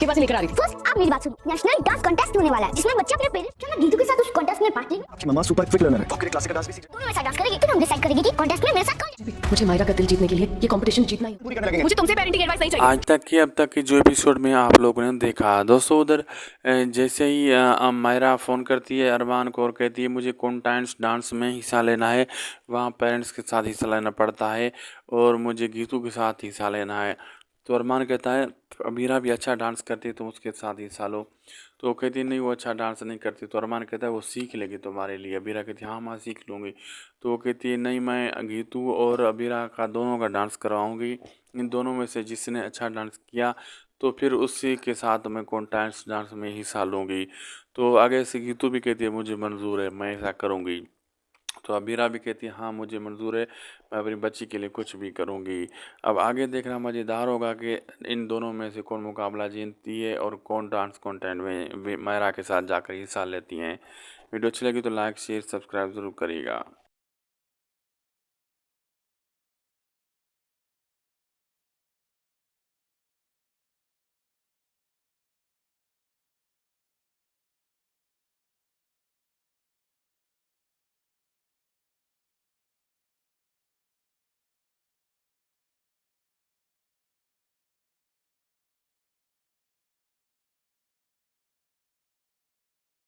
के पास लेकर आ रही थी। फर्स्ट आप मेरी बात सुनो, नेशनल डांस कॉन्टेस्ट होने वाला है जिसमें बच्चे अपने पेरेंट्स क्या ना गीतू के साथ उस कॉन्टेस्ट में पार्ट लेंगे। आपकी मम्मा सुपर क्विक लर्नर है, वो आपके क्लासिकल डांस भी सीख दोनों एक साथ डांस करेंगे, फिर हम डिसाइड करेंगे कि कॉन्टेस्ट में मेरे साथ कौन जाएगा। मुझे मायरा का दिल जीतने के लिए ये कंपटीशन जीतना ही पूरी करने लगेंगे। मुझे तुमसे पेरेंटिंग एडवाइस नहीं चाहिए। आज तक की अब तक की जो एपिसोड में आप लोगों ने देखा दोस्तों, उधर जैसे ही मायरा फ़ोन करती है अरमान को और कहती है मुझे कॉन्टेस्ट डांस में हिस्सा लेना है, वहाँ पेरेंट्स के साथ हिस्सा लेना पड़ता है और मुझे गीतू के साथ हिस्सा लेना है। तो अरमान कहता है अमीरा भी अच्छा डांस करती है, तुम उसके साथ हिस्सा लो। तो वो कहती है नहीं, वो अच्छा डांस नहीं करती। तो अरमान कहता है वो सीख लेगी तुम्हारे लिए। अबीरा कहती है हाँ मैं सीख लूँगी। तो वो कहती है नहीं, मैं गीतू और अबीरा का दोनों का डांस करवाऊँगी, इन दोनों में से जिसने अच्छा डांस किया तो फिर उसी के साथ मैं कॉन्टेस्ट डांस में हिस्सा लूँगी। तो आगे से गीतू भी कहती है मुझे मंजूर है, मैं ऐसा करूँगी। तो अबीरा भी कहती है हाँ मुझे मंजूर है, मैं अपनी बच्ची के लिए कुछ भी करूँगी। अब आगे देखना मज़ेदार होगा कि इन दोनों में से कौन मुकाबला जीतती है और कौन डांस कॉन्टेस्ट में मायरा के साथ जाकर हिस्सा लेती हैं। वीडियो अच्छी लगी तो लाइक शेयर सब्सक्राइब ज़रूर करिएगा।